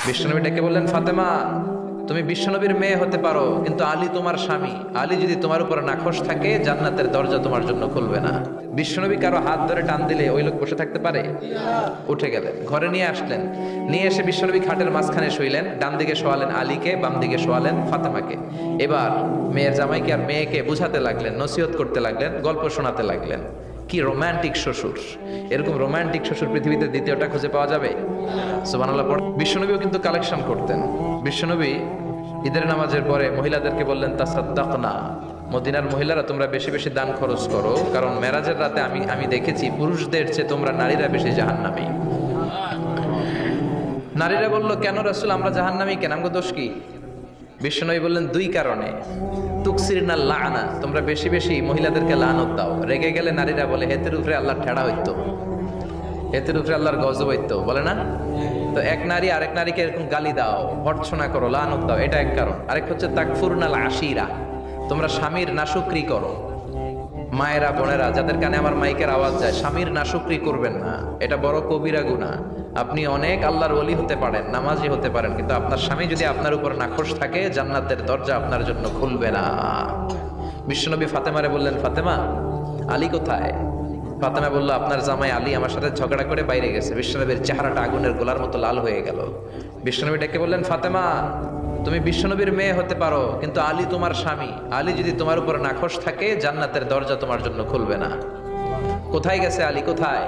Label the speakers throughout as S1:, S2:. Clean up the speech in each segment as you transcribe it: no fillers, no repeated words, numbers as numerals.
S1: বিশ্বনবী ডেকে বললেন, ফাতেমা তুমি বিশ্বনবীর মেয়ে হতে পারো, কিন্তু আলী তোমার স্বামী। আলী যদি তোমার উপর নাখোশ থাকে, জান্নাতের দরজা তোমার জন্য খুলবে না। বিশ্বনবী কারো হাত ধরে টান দিলে ওই লোক বসে থাকতে পারে? উঠে গেলেন, ঘরে নিয়ে আসলেন। নিয়ে এসে বিশ্বনবী খাটের মাঝখানে শুইলেন। ডান দিকে শোয়ালেন আলীকে, বাম দিকে শোয়ালেন ফাতেমাকে। এবার মেয়ের জামাইকে আর মেয়েকে বুঝাতে লাগলেন, নসিহত করতে লাগলেন, গল্প শোনাতে লাগলেন। কি রোমান্টিক শ্বশুর! এরকম রোমান্টিক শ্বশুর পৃথিবীতে দ্বিতীয়টা খুঁজে পাওয়া যাবে? সুবহানাল্লাহ। বিশ্বনবীও কিন্তু কালেকশন করতেন। বিশ্বনবী ঈদের নামাজের পরে মহিলাদেরকে বললেন, তাসাদ্দাকনা, মদিনার মহিলারা তোমরা বেশি বেশি দান খরচ করো, কারণ মেরাজের রাতে আমি দেখেছি পুরুষদের চেয়ে তোমরা নারীরা বেশি জাহান্নামী। নারীরা বলল, কেন রাসূল, আমরা জাহান্নামী কেন, আমগো দোষ কি? বিশ্বনবী বললেন, দুই কারণে। তুকসিরনা লাআনা, তোমরা বেশি বেশি মহিলাদেরকে লানত দাও। রেগে গেলে নারীরা বলে হেতের উপরে আল্লাহর ঠেড়া হইতো, হেতের উপরে আল্লাহর গজব হইতো, বলে না? তো এক নারী আরেক নারীকে এরকম গালি দাও, ভর্ৎসনা করো, লানত দাও, এটা এক কারণ। আরেক হচ্ছে তাকফুরনাল আশিরা, তোমরা স্বামীর নাশুকরি করো। মায়েরা, বোনেরা, যাদের কানে আমার মাইকের আওয়াজ যায়, স্বামীর নাশুকরি করবেন না, এটা বড় কবিরা গুনাহ। আপনি অনেক আল্লাহর ওলি হতে পারেন, নামাজি হতে পারেন, কিন্তু আপনার স্বামী যদি আপনার উপর নাখোশ থাকে, জান্নাতের দরজা আপনার জন্য খুলবে না। বিশ্বনবী ফাতেমারে বললেন, ফাতেমা আলী কোথায়? ফাতেমা বলল, আপনার জামাই আলী আমার সাথে ঝগড়া করে বাইরে গেছে। বিশ্বনবীর চেহারাটা আগুনের গোলার মতো লাল হয়ে গেল। বিশ্বনবী ডেকে বললেন, ফাতেমা তুমি বিশ্বনবীর মেয়ে হতে পারো, কিন্তু আলী তোমার স্বামী। আলী যদি তোমার উপর নাখোশ থাকে, জান্নাতের দরজা তোমার জন্য খুলবে না। কোথায় গেছে আলী, কোথায়?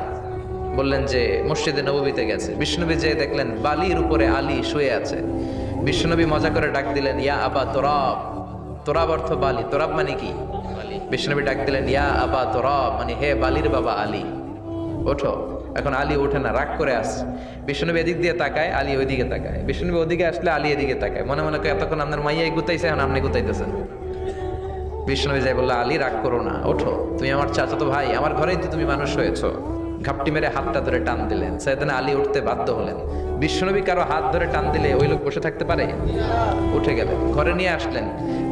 S1: বললেন যে মসজিদে নববীতে গেছে। বিশ্বনবী যে দেখলেন বালির উপরে আলী শুয়ে আছে। বিশ্বনবী মজা করে ডাক দিলেন, ইয়া আবা তোরাব। তোরাব অর্থ বালি, তোরাব মানে কি? বিশ্বনবী ডাক দিলেন, ইয়া আবা তোরাব, মানে হে বালির বাবা আলী, ওঠো। এখন আলী ওঠে না, রাগ করে আসে। বিশ্বনবী এদিক দিয়ে তাকায়, আলী ওইদিকে তাকায়। বিশ্বনবী ওদিকে আসলে আলী এদিকে তাকায়, মনে মনে করে এতক্ষণ আপনার মাইয়াই গুতাইছে, এখন আপনি গুতাইতেছেন। বিশ্বনবী যাই বললো, আলী রাগ করো না, ওঠো, তুমি আমার চাচাতো ভাই, আমার ঘরেই তো তুমি মানুষ হয়েছো। ঘাপটি মেরে হাতটা ধরে টান দিলেন। সাইয়েদনা আলী উঠতে বাধ্য হলেন। বিশ্বনবী কারো হাত ধরে টান দিলে ওই লোক বসে থাকতে পারে? উঠে গেলেন, ঘরে নিয়ে আসলেন।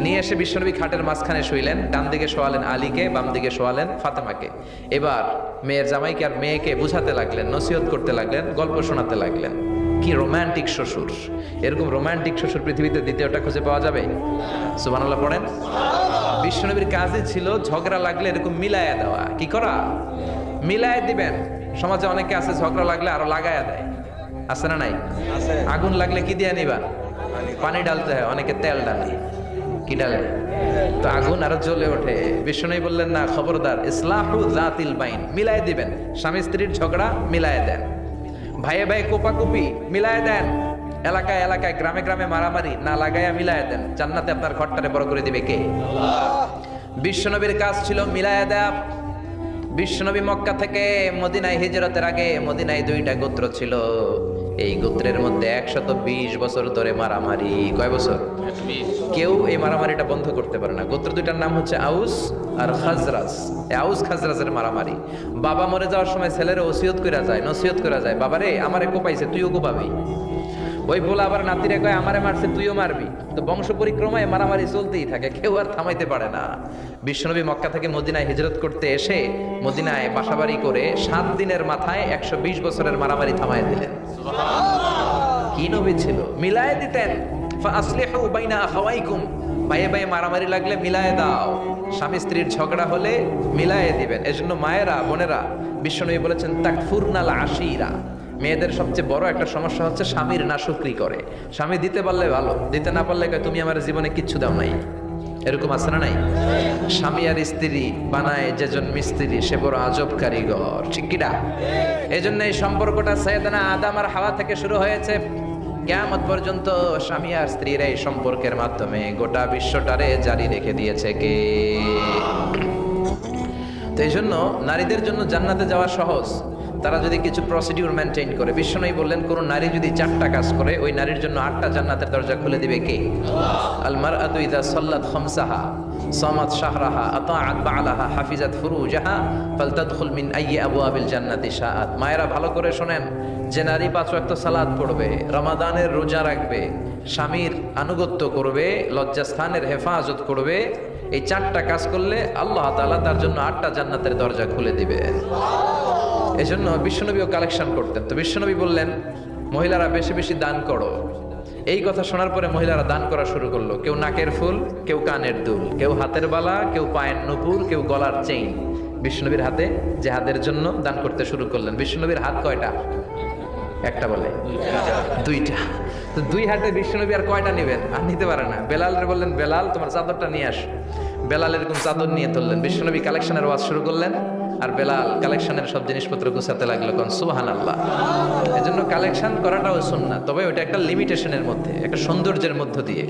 S1: নিয়ে এসে বিশ্বনবী খাটের মাঝখানে শুইলেন। ডান দিকে শোয়ালেন আলীকে, বাম দিকে শোয়ালেন ফাতেমাকে। এবার মেয়ের জামাইকে আর মেয়েকে বুঝাতে লাগলেন, নসিহত করতে লাগলেন, গল্প শোনাতে লাগলেন। কি রোমান্টিক শ্বশুর! এরকম রোমান্টিক শ্বশুর পৃথিবীতে দ্বিতীয়টা খুঁজে পাওয়া যাবে? সুবহানাল্লাহ পড়েন। বিশ্বনবীর কাজই ছিল ঝগড়া লাগলে এরকম মিলায়া দেওয়া। কি করা? মিলায় দিবেন। সমাজে অনেকে আছে ঝগড়া লাগলে আরো লাগায়া দেয়, আছে না নাই? আগুন লাগলে কি দিয়ে নিবা? পানি ডালতে হয়, অনেকে তেল ডালে। কি ডালে? তো আগুন আরো জ্বলে ওঠে। বিশ্বনবী বললেন, না, খবরদার, ইসলাহু যাতিল বাইন, মিলায় দিবেন। স্বামী স্ত্রীর ঝগড়া মিলায় দেন, ভাইয়ে ভাই কোপাকুপি মিলায় দেন, এলাকায় এলাকায় গ্রামে গ্রামে মারামারি না লাগাইয়া মিলায় দেন। জান্নাতে আপনার ঘরটারে বড় করে দিবে কে? বিশ্বনবীর কাজ ছিল মিলায় দেয়া। বিশ্বনবী মক্কা থেকে মদিনায় হিজরতের আগে মদিনায় দুইটা গোত্র ছিল। এই গোত্রের মধ্যে 120 বছর ধরে মারামারি। কয় বছর? কেউ এই মারামারিটা বন্ধ করতে পারে না। গোত্র দুইটার নাম হচ্ছে আউস আর খাজরাজ। আউস খাজরাজের মারামারি। বাবা মরে যাওয়ার সময় ছেলেরা ওসিয়ত করা যায়, নসিহত করা যায়, বাবারে আমারে কোপাইছে, তুইও কোপাবি। ওই বলে আবার নাতিরে কয়, আমারে মারছে, তুইও মারবি। তো বংশ পরিক্রমায় মারামারি চলতেই থাকে, কেউ আর থামাইতে পারে না। বিশ্বনবী মক্কা থেকে মদিনায় হিজরত করতে এসে মদিনায় বাসাবাড়ি করে 7 দিনের মাথায় 120 বছরের মারামারি থামায় দিলেন। কি নবী ছিল! মিলায় দিতেন। ফাসলিহু বাইনা আখাওয়াইকুম, ভাইয়ে ভাইয়ে মারামারি লাগলে মিলায় দাও। স্বামী স্ত্রীর ঝগড়া হলে মিলায় দিবেন। এজন্য মায়েরা, বোনেরা, বিশ্বনবী বলেছেন তাকফুরনাল আশিরা, মেয়েদের সবচেয়ে বড় একটা সমস্যা হচ্ছে স্বামীর নাশুকরি করে। স্বামী দিতে পারলে ভালো, দিতে না পারলে কয় তুমি আমার জীবনে কিচ্ছু দাও নাই। এরকম আছে না নাই? স্বামী আর স্ত্রী বানায় যেজন মিস্ত্রি, সে বড় আজব কারিগর। ঠিক কিনা? এই জন্য এই সম্পর্কটা সাইয়েদনা আদম আর হাওয়া থেকে শুরু হয়েছে। কিয়ামত পর্যন্ত স্বামী আর স্ত্রীর এই সম্পর্কের মাধ্যমে গোটা বিশ্বটারে জারি রেখে দিয়েছে কে? তো এই জন্য নারীদের জন্য জান্নাতে যাওয়া সহজ, তারা যদি কিছু প্রসিডিউর মেনটেন করে। বিশ্বনবী বললেন, কোন নারী যদি 4টা কাজ করে, ওই নারীর জন্য 8টা জান্নাতের দরজা খুলে দিবে কে? আল মারআতু ইযা সাল্লাত খামসাহা সামাত শাহরাহা আতাআত বা'লাহা হাফিজাত ফুরুজাহা ফালতাদখুল মিন আইয়ি আবওয়াবিল জান্নাতি শাআত। মায়েরা ভালো করে শোনেন, যে নারী 5 ওয়াক্ত সালাত পড়বে, রমাদানের রোজা রাখবে, স্বামীর আনুগত্য করবে, লজ্জাস্থানের হেফাজত করবে, এই 4টা কাজ করলে আল্লাহ তাআলা তার জন্য 8টা জান্নাতের দরজা খুলে দিবে। এজন্য বিশ্বনবীও কালেকশন করতেন। তো বিশ্বনবী বললেন, মহিলারা বেশি বেশি দান করো। এই কথা শোনার পরে মহিলারা দান করা শুরু করলো। কেউ নাকের ফুল, কেউ কানের দুল, কেউ হাতের বালা, কেউ পায়ের নুপুর, কেউ গলার চেইন বিশ্বনবীর হাতে জিহাদের জন্য দান করতে শুরু করলেন। বিশ্বনবীর হাত কয়টা? একটা বলে দুইটা। তো দুই হাতে বিশ্বনবী আর কয়টা নেবেন? আর নিতে পারে না। বেলালের বললেন, বেলাল তোমার চাদরটা নিয়ে আস। বেলাল এরকম চাদর নিয়ে তুললেন। বিশ্বনবী কালেকশনের ওয়াজ শুরু করলেন, আর বেলাল কালেকশনের সব জিনিসপত্র গুছাতে লাগলো। কোন সুবহানাল্লাহ। এজন্য কালেকশন করাটাও সুন্নাত, তবে ওটা একটা লিমিটেশনের মধ্যে, একটা সৌন্দর্যের মধ্য দিয়ে।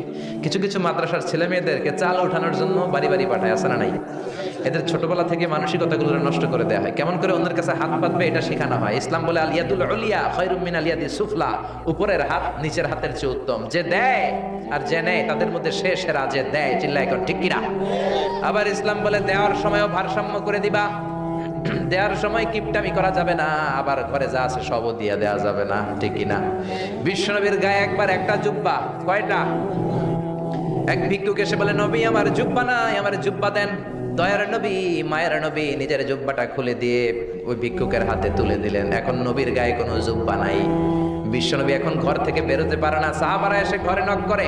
S1: কিছু কিছু মাদ্রাসার ছেলে মেয়েদেরকে চাল ওঠানোর জন্য বাড়ি বাড়ি পাঠায়, আছে না নাই? এদের ছোটবেলা থেকে মানসিকতাগুলো নষ্ট করে দেওয়া হয়। কেমন করে অন্যের কাছে হাত পাতবে এটা শেখানো হয়। ইসলাম বলে আল ইয়াদুল উলিয়া খায়রুম মিনাল ইয়াদিস সুফলা, উপরের হাত নিচের হাতের চেয়ে উত্তম। যে দেয় আর যে নেয় তাদের মধ্যে সে সেরা যে দেয়। চিল্লায় এখন ঠিক কিনা? আবার ইসলাম বলে দেওয়ার সময়ও ভারসাম্য করে দিবা। দেওয়ার সময় কিপটামি করা যাবে না, আবার ঘরে যা আছে সবও দিয়ে দেওয়া যাবে না, ঠিক কিনা? বিশ্বনবীর গায়ে একবার একটা জুব্বা, কয়টা? এক ভিক্ষুক এসে বলে, নবী আমার জুব্বা নাই, আমার জুব্বা দেন। দয়ার নবী, মায়ের নবী নিজের জুব্বাটা খুলে দিয়ে ওই ভিক্ষুকের হাতে তুলে দিলেন। এখন নবীর গায়ে কোনো জুব্বা নাই। বিশ্বনবী এখন ঘর থেকে বেরোতে পারে না। সাহাবারা এসে ঘরে নক করে,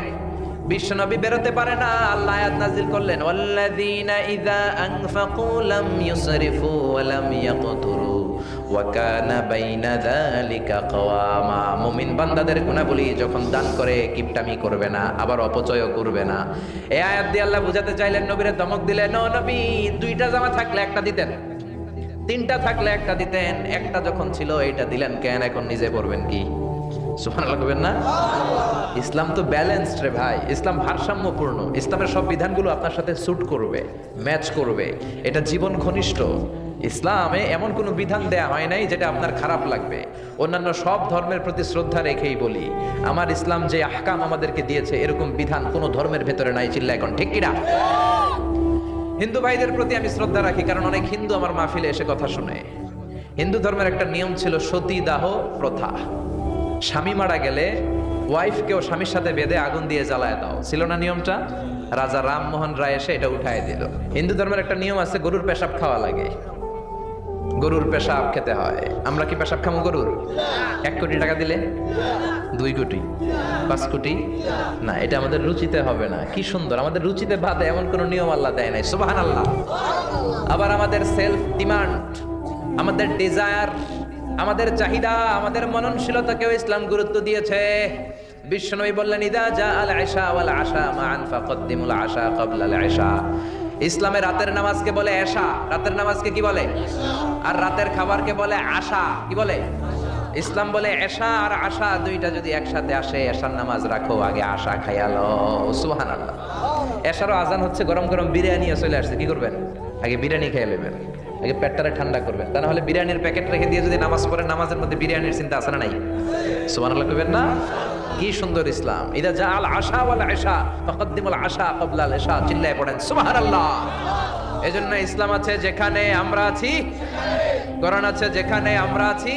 S1: বিশ্বনবী বেরোতে পারে না। আল্লাহ আয়াত নাযিল করলেন, ওয়াল্লাযীনা ইযা আনফাকু লাম ইউসরিফু ওয়া লাম ইয়াকতুরু ওয়া কানা বাইনা যালিকা কওয়ামা। মুমিন বান্দাদের গুণাবলী, যখন দান করে কিপটামি করবে না, আবার অপচয়ও করবে না। এই আয়াত দিয়ে আল্লাহ বুঝাতে চাইলেন, নবীরে ধমক দিলেন, ও নবী, দুইটা জামা থাকলে একটা দিতেন, তিনটা থাকলে একটা দিতেন, একটা যখন ছিল এইটা দিলেন কেন? এখন নিজে পড়বেন কি? সুবহানাল্লাহ কইবেন না? ইসলাম তো ব্যালেন্সড রে ভাই, ইসলাম ভারসাম্যপূর্ণ। ইসলামের সব বিধানগুলো আপনার সাথে স্যুট করবে, ম্যাচ করবে। এটা জীবন ঘনিষ্ঠ। ইসলামে এমন কোনো বিধান দেয়া হয় নাই যেটা আপনার খারাপ লাগবে। অন্যান্য সব ধর্মের প্রতি শ্রদ্ধা রেখেই বলি, আমার ইসলাম যে আহকাম আমাদেরকে দিয়েছে এরকম বিধান কোনো ধর্মের ভেতরে নাই। চিল্লা এখন ঠিক কিনা? হিন্দু ভাইদের প্রতি আমি শ্রদ্ধা রাখি, কারণ অনেক হিন্দু আমার মাহফিলে এসে কথা শুনে। হিন্দু ধর্মের একটা নিয়ম ছিল সতীদাহ প্রথা। স্বামী মারা গেলে ওয়াইফকেও স্বামীর সাথে বেঁধে আগুন দিয়ে জ্বালায় দাও, ছিল না নিয়মটা? রাজা রামমোহন রায় এসে এটা উঠায় দিল। হিন্দু ধর্মের একটা নিয়ম আছে, গরুর পেশাব খাওয়া লাগে, গরুর পেশাব খেতে হয়। আমরা কি পেশাব খামো গরুর? 1 কোটি টাকা দিলে? 2 কোটি? 5 কোটি? না, এটা আমাদের রুচিতে হবে না। কি সুন্দর, আমাদের রুচিতে বাদে এমন কোন নিয়ম আল্লাহ দেয় নাই। সুবহানাল্লাহ। আবার আমাদের সেলফ ডিমান্ড, আমাদের ডিজায়ার, আমাদের চাহিদা, আমাদের মননশীলতাকেও ইসলাম গুরুত্ব দিয়েছে। বিশ্বনবী বললেন, ইদা জা আল ইশা ওয়াল আশা মান ফাকদ্দিমুল আশা ক্বাবলা আল ইশা। ইসলামে রাতের নামাজকে বলে এশা, রাতের নামাজকে কি বলে? আর রাতের খাবারকে বলে আশা, কি বলে? ইসলাম বলে এশা আর আশা দুইটা যদি একসাথে আসে, এশার নামাজ রাখো, আগে আশা খাইয়ালো। সুবহানাল্লাহ। এশারও আজান হচ্ছে, গরম গরম বিরিয়ানি চলে আসছে, কি করবেন? আগে বিরিয়ানি খেয়ে নেবেন, আগে পেটটারে ঠান্ডা করবেন। তা না হলে বিরিয়ানির প্যাকেট রেখে দিয়ে যদি নামাজ পড়েন, নামাজের মধ্যে বিরিয়ানির চিন্তা আসে না নাই? সুবহানাল্লাহ কইবেন না? কি সুন্দর ইসলাম। ইদা জা আল আশা ওয়াল ইশা ফাকদ্দিমুল আশা ক্বাবলা আল ইশা। চিল্লায়ে পড়েন সুবহানাল্লাহ। এজন্য ইসলাম আছে যেখানে আমরা আছি, কোরআন আছে যেখানে আমরা আছি।